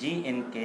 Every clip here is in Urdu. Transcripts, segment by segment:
GNK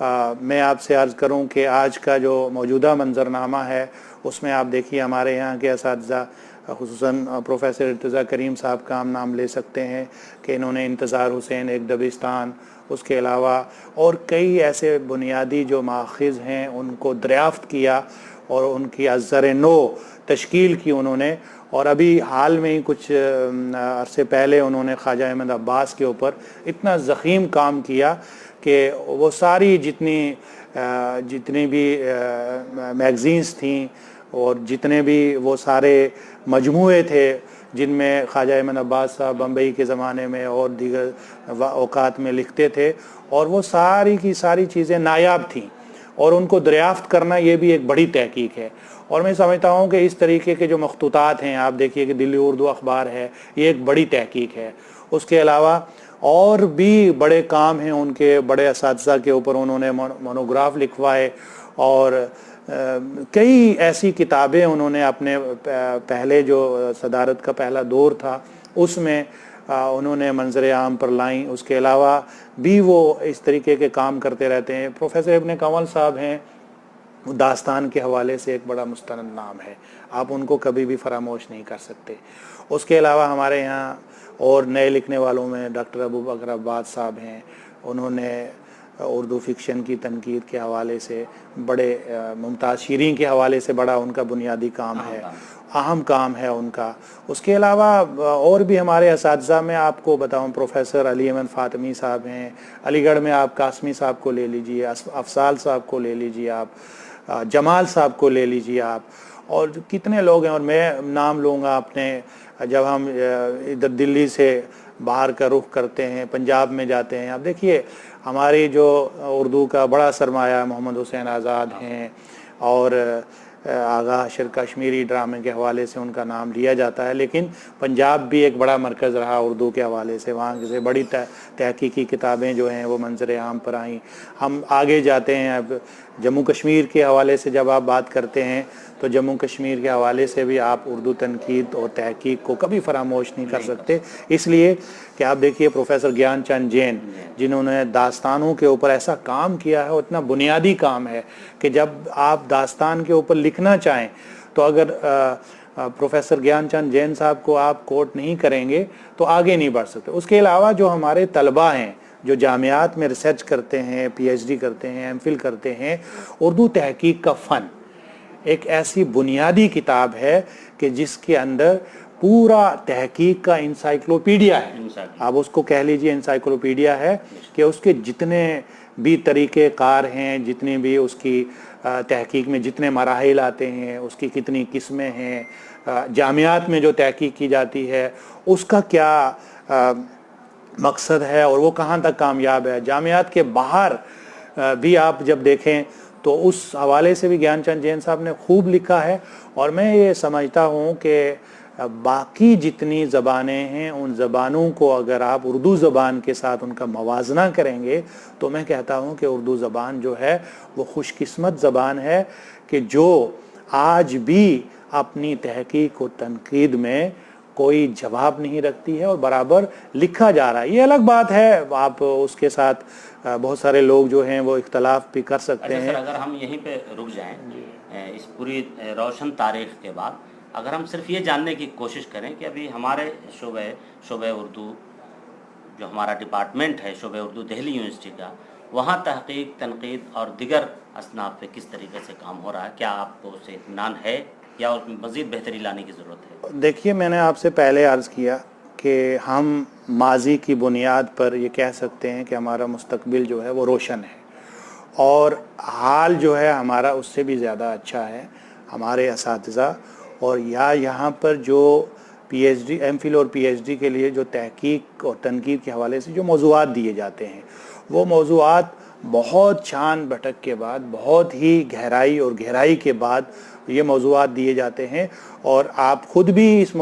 میں آپ سے عرض کروں کہ آج کا جو موجودہ منظرنامہ ہے اس میں آپ دیکھیے ہمارے یہاں کے اساتذہ خصوصاً پروفیسر ارتضیٰ کریم صاحب کا ہم نام لے سکتے ہیں کہ انہوں نے انتظار حسین ایک دبستان، اس کے علاوہ اور کئی ایسے بنیادی جو ماخذ ہیں ان کو دریافت کیا اور ان کی از زر نو تشکیل کی انہوں نے، اور ابھی حال میں ہی کچھ عرصے پہلے انہوں نے خواجہ احمد عباس کے اوپر اتنا ضخیم کام کیا کہ وہ ساری جتنی بھی میگزینز تھیں اور جتنے بھی وہ سارے مجموعے تھے جن میں خواجہ احمد عباس صاحب بمبئی کے زمانے میں اور دیگر اوقات میں لکھتے تھے، اور وہ ساری کی ساری چیزیں نایاب تھیں، اور ان کو دریافت کرنا یہ بھی ایک بڑی تحقیق ہے۔ اور میں سمجھتا ہوں کہ اس طریقے کے جو مخطوطات ہیں، آپ دیکھیے کہ دلی اردو اخبار ہے، یہ ایک بڑی تحقیق ہے۔ اس کے علاوہ اور بھی بڑے کام ہیں ان کے، بڑے اساتذہ کے اوپر انہوں نے مونوگراف لکھوائے، اور کئی ایسی کتابیں انہوں نے اپنے پہلے جو صدارت کا پہلا دور تھا اس میں انہوں نے منظر عام پر لائیں۔ اس کے علاوہ بھی وہ اس طریقے کے کام کرتے رہتے ہیں۔ پروفیسر ابن کنول صاحب ہیں، داستان کے حوالے سے ایک بڑا مستند نام ہے، آپ ان کو کبھی بھی فراموش نہیں کر سکتے۔ اس کے علاوہ ہمارے یہاں اور نئے لکھنے والوں میں ڈاکٹر ابو بکر عباد صاحب ہیں، انہوں نے اردو فکشن کی تنقید کے حوالے سے بڑے ممتاز شیرین کے حوالے سے بڑا ان کا بنیادی کام ہے، اہم کام ہے ان کا۔ اس کے علاوہ اور بھی ہمارے اساتذہ میں آپ کو بتاؤں، پروفیسر علی احمد فاطمی صاحب ہیں، علی گڑھ میں آپ قاسمی صاحب کو لے لیجئے، افضال صاحب کو لے لیجئے، آپ جمال صاحب کو لے لیجئے آپ، اور کتنے لوگ ہیں، اور میں نام لوں گا اپنے۔ جب ہم ادھر دلی سے باہر کا رخ کرتے ہیں، پنجاب میں جاتے ہیں، آپ دیکھیے ہماری جو اردو کا بڑا سرمایہ محمد حسین آزاد ہیں، اور آغا حشر کشمیری ڈرامے کے حوالے سے ان کا نام لیا جاتا ہے، لیکن پنجاب بھی ایک بڑا مرکز رہا اردو کے حوالے سے، وہاں سے بڑی تحقیقی کتابیں جو ہیں وہ منظر عام پر آئیں۔ ہم آگے جاتے ہیں، اب جموں کشمیر کے حوالے سے جب آپ بات کرتے ہیں تو جموں کشمیر کے حوالے سے بھی آپ اردو تنقید اور تحقیق کو کبھی فراموش نہیں کر سکتے، اس لیے کہ آپ دیکھیے پروفیسر گیان چند جین جنہوں نے داستانوں کے اوپر ایسا کام کیا ہے، اتنا بنیادی کام ہے کہ جب آپ داستان کے اوپر لکھنا چاہیں تو اگر پروفیسر گیان چند جین صاحب کو آپ کوٹ نہیں کریں گے تو آگے نہیں بڑھ سکتے۔ اس کے علاوہ جو ہمارے طلبہ ہیں جو جامعات میں ریسرچ کرتے ہیں، پی ایچ ڈی کرتے ہیں، ایم فل کرتے ہیں، اردو تحقیق کا فن ایک ایسی بنیادی کتاب ہے کہ جس کے اندر پورا تحقیق کا انسائکلوپیڈیا ہے، آپ اس کو کہہ لیجئے انسائکلوپیڈیا ہے، کہ اس کے جتنے بھی طریقے کار ہیں، جتنے بھی اس کی تحقیق میں جتنے مراحل آتے ہیں، اس کی کتنی قسمیں ہیں، جامعات میں جو تحقیق کی جاتی ہے اس کا کیا مقصد ہے اور وہ کہاں تک کامیاب ہے، جامعات کے باہر بھی آپ جب دیکھیں تو اس حوالے سے بھی گیان چند جین صاحب نے خوب لکھا ہے۔ اور میں یہ سمجھتا ہوں کہ باقی جتنی زبانیں ہیں ان زبانوں کو اگر آپ اردو زبان کے ساتھ ان کا موازنہ کریں گے تو میں کہتا ہوں کہ اردو زبان جو ہے وہ خوش قسمت زبان ہے کہ جو آج بھی اپنی تحقیق و تنقید میں کوئی جواب نہیں رکھتی ہے اور برابر لکھا جا رہا ہے۔ یہ الگ بات ہے، آپ اس کے ساتھ بہت سارے لوگ جو ہیں وہ اختلاف بھی کر سکتے ہیں۔ اگر ہم یہیں پہ رک جائیں اس پوری روشن تاریخ کے بعد، اگر ہم صرف یہ جاننے کی کوشش کریں کہ ابھی ہمارے شعبہ اردو جو ہمارا ڈپارٹمنٹ ہے، شعبہ اردو دہلی یونیورسٹی کا، وہاں تحقیق، تنقید اور دیگر اصناف پہ کس طریقے سے کام ہو رہا ہے، کیا آپ کو اس سے اطمینان ہے یا اس میں مزید بہتری لانے کی ضرورت ہے؟ دیکھیے میں نے آپ سے پہلے عرض کیا کہ ہم ماضی کی بنیاد پر یہ کہہ سکتے ہیں کہ ہمارا مستقبل جو ہے وہ روشن ہے، اور حال جو ہے ہمارا اس سے بھی زیادہ اچھا ہے۔ ہمارے اساتذہ اور یہاں پر جو P H D, M Phil اور پی ایچ ڈی کے لیے جو تحقیق اور تنقید کے حوالے سے جو موضوعات دیے جاتے ہیں، وہ موضوعات بہت چھان بھٹک کے بعد، بہت ہی گہرائی کے بعد یہ موضوعات دیے جاتے ہیں، اور آپ خود بھی اس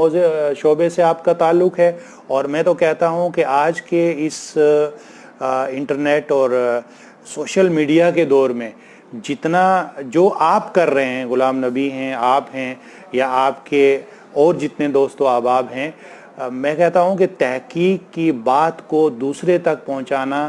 شعبے سے آپ کا تعلق ہے، اور میں تو کہتا ہوں کہ آج کے اس انٹرنیٹ اور سوشل میڈیا کے دور میں جتنا جو آپ کر رہے ہیں، غلام نبی ہیں، آپ ہیں، یا آپ کے اور جتنے دوست و احباب ہیں، میں کہتا ہوں کہ تحقیق کی بات کو دوسرے تک پہنچانا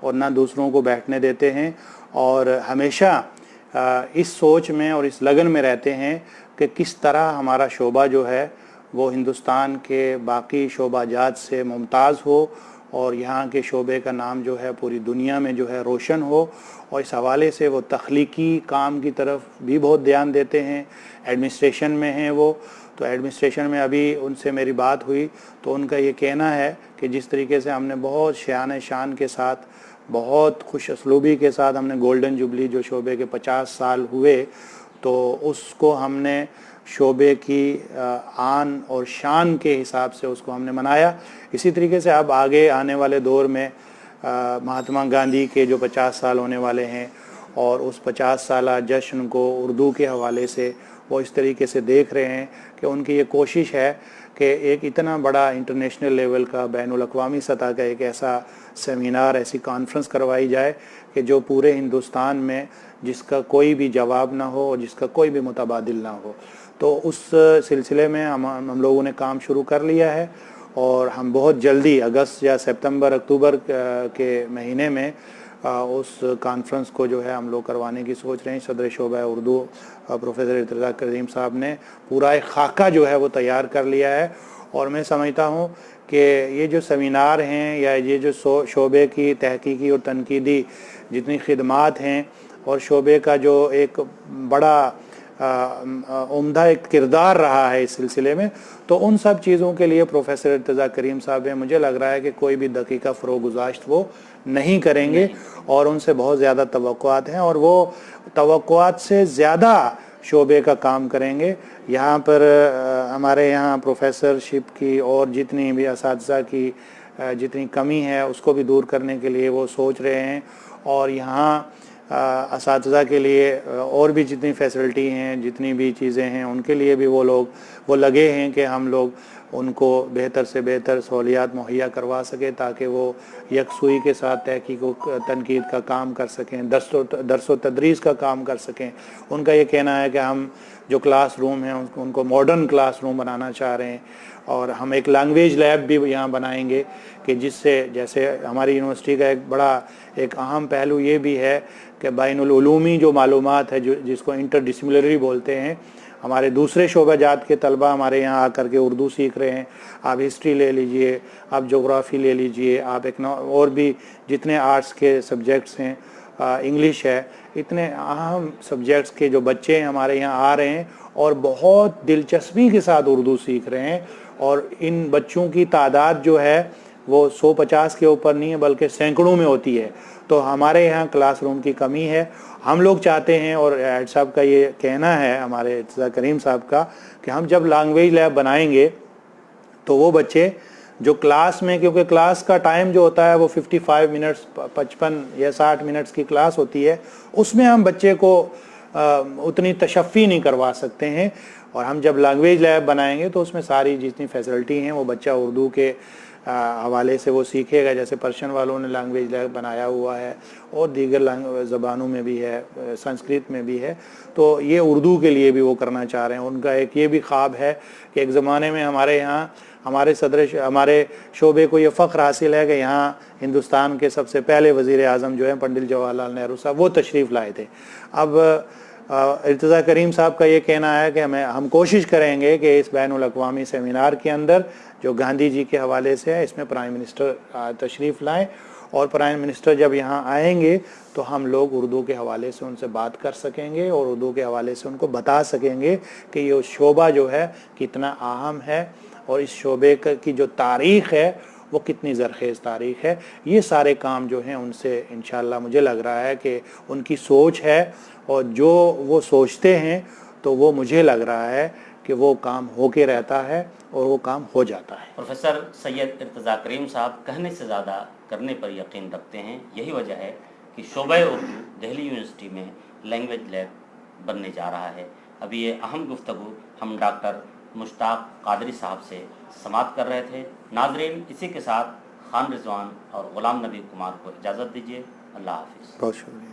اور نہ دوسروں کو بیٹھنے دیتے ہیں، اور ہمیشہ اس سوچ میں اور اس لگن میں رہتے ہیں کہ کس طرح ہمارا شعبہ جو ہے وہ ہندوستان کے باقی شعبہ جات سے ممتاز ہو، اور یہاں کے شعبے کا نام جو ہے پوری دنیا میں جو ہے روشن ہو، اور اس حوالے سے وہ تخلیقی کام کی طرف بھی بہت دھیان دیتے ہیں۔ ایڈمنسٹریشن میں ہیں وہ، تو ایڈمنسٹریشن میں ابھی ان سے میری بات ہوئی تو ان کا یہ کہنا ہے کہ جس طریقے سے ہم نے بہت شان کے ساتھ، بہت خوش اسلوبی کے ساتھ ہم نے گولڈن جوبلی جو شعبے کے 50 سال ہوئے، تو اس کو ہم نے شعبے کی آن اور شان کے حساب سے اس کو ہم نے منایا۔ اسی طریقے سے اب آگے آنے والے دور میں مہاتما گاندھی کے جو 50 سال ہونے والے ہیں، اور اس 50 سالہ جشن کو اردو کے حوالے سے وہ اس طریقے سے دیکھ رہے ہیں کہ ان کی یہ کوشش ہے کہ ایک اتنا بڑا انٹرنیشنل لیول کا، بین الاقوامی سطح کا ایک ایسا سیمینار، ایسی کانفرنس کروائی جائے کہ جو پورے ہندوستان میں جس کا کوئی بھی جواب نہ ہو اور جس کا کوئی بھی متبادل نہ ہو۔ تو اس سلسلے میں ہم لوگوں نے کام شروع کر لیا ہے، اور ہم بہت جلدی اگست یا سپتمبر اکتوبر کے مہینے میں اس کانفرنس کو جو ہے ہم لوگ کروانے کی سوچ رہے ہیں۔ صدر شعبہ اردو پروفیسر ارتضیٰ کریم صاحب نے پورا ایک خاکہ جو ہے وہ تیار کر لیا ہے، اور میں سمجھتا ہوں کہ یہ جو سیمینار ہیں یا یہ جو شعبے کی تحقیقی اور تنقیدی جتنی خدمات ہیں، اور شعبے کا جو ایک بڑا عمدہ ایک کردار رہا ہے اس سلسلے میں، تو ان سب چیزوں کے لیے پروفیسر ارتضیٰ کریم صاحب ہیں، مجھے لگ رہا ہے کہ کوئی بھی دقیقہ فروغ گزاشت وہ نہیں کریں گے، اور ان سے بہت زیادہ توقعات ہیں، اور وہ توقعات سے زیادہ شعبے کا کام کریں گے۔ یہاں پر ہمارے یہاں پروفیسر شپ کی اور جتنی بھی اساتذہ کی جتنی کمی ہے اس کو بھی دور کرنے کے لیے وہ سوچ رہے ہیں، اور یہاں اساتذہ کے لیے اور بھی جتنی فیسلٹی ہیں، جتنی بھی چیزیں ہیں، ان کے لیے بھی وہ لگے ہیں کہ ہم لوگ ان کو بہتر سے بہتر سہولیات مہیا کروا سکیں، تاکہ وہ یکسوئی کے ساتھ تحقیق و تنقید کا کام کر سکیں، درس و تدریس کا کام کر سکیں۔ ان کا یہ کہنا ہے کہ ہم جو کلاس روم ہیں ان کو ماڈرن کلاس روم بنانا چاہ رہے ہیں، اور ہم ایک لینگویج لیب بھی یہاں بنائیں گے کہ جس سے، جیسے ہماری یونیورسٹی کا ایک اہم پہلو یہ بھی ہے کہ بین العلومی جو معلومات ہے، جس کو انٹر ڈسپلنری بولتے ہیں، ہمارے دوسرے شعبہ جات کے طلبہ ہمارے یہاں آ کر کے اردو سیکھ رہے ہیں۔ آپ ہسٹری لے لیجئے، آپ جغرافی لے لیجئے، آپ اور بھی جتنے آرٹس کے سبجیکٹس ہیں، انگلش ہے، اتنے اہم سبجیکٹس کے جو بچے ہمارے یہاں آ رہے ہیں اور بہت دلچسپی کے ساتھ اردو سیکھ رہے ہیں، اور ان بچوں کی تعداد جو ہے وہ 150 کے اوپر نہیں ہے بلکہ سینکڑوں میں ہوتی ہے۔ تو ہمارے یہاں کلاس روم کی کمی ہے۔ ہم لوگ چاہتے ہیں، اور ہیڈ صاحب کا یہ کہنا ہے، ہمارے ارتضیٰ کریم صاحب کا، کہ ہم جب لینگویج لیب بنائیں گے تو وہ بچے جو کلاس میں، کیونکہ کلاس کا ٹائم جو ہوتا ہے وہ 55 منٹس، 55 یا 60 منٹس کی کلاس ہوتی ہے، اس میں ہم بچے کو اتنی تشفی نہیں کروا سکتے ہیں، اور ہم جب لینگویج لیب بنائیں گے تو اس میں ساری جتنی فیسلٹی ہیں وہ بچہ اردو کے حوالے سے وہ سیکھے گا۔ جیسے پرشین والوں نے لینگویج لیب بنایا ہوا ہے، اور دیگر زبانوں میں بھی ہے، سنسکرت میں بھی ہے، تو یہ اردو کے لیے بھی وہ کرنا چاہ رہے ہیں۔ ان کا ایک یہ بھی خواب ہے کہ ایک زمانے میں ہمارے یہاں ہمارے شعبے کو یہ فخر حاصل ہے کہ یہاں ہندوستان کے سب سے پہلے وزیر اعظم جو ہیں پنڈت جواہر لال نہرو صاحب، وہ تشریف لائے تھے۔ اب ارتضیٰ کریم صاحب کا یہ کہنا ہے کہ ہم کوشش کریں گے کہ اس بین الاقوامی سیمینار کے اندر جو گاندھی جی کے حوالے سے ہے، اس میں پرائم منسٹر تشریف لائیں، اور پرائم منسٹر جب یہاں آئیں گے تو ہم لوگ اردو کے حوالے سے ان سے بات کر سکیں گے، اور اردو کے حوالے سے ان کو بتا سکیں گے کہ یہ شعبہ جو ہے کتنا اہم ہے، اور اس شعبے کی جو تاریخ ہے وہ کتنی زرخیز تاریخ ہے۔ یہ سارے کام جو ہیں ان سے انشاءاللہ مجھے لگ رہا ہے کہ ان کی سوچ ہے، اور جو وہ سوچتے ہیں تو وہ مجھے لگ رہا ہے کہ وہ کام ہو کے رہتا ہے اور وہ کام ہو جاتا ہے۔ پروفیسر سید ارتضیٰ کریم صاحب کہنے سے زیادہ کرنے پر یقین رکھتے ہیں، یہی وجہ ہے کہ شعبہ اردو دہلی یونیورسٹی میں لینگویج لیب بننے جا رہا ہے۔ ابھی یہ اہم گفتگو ہم ڈاکٹر مشتاق قادری صاحب سے سماعت کر رہے تھے۔ ناظرین، اسی کے ساتھ خان رضوان اور غلام نبی کمار کو اجازت دیجیے۔ اللہ حافظ۔ بہت شکریہ۔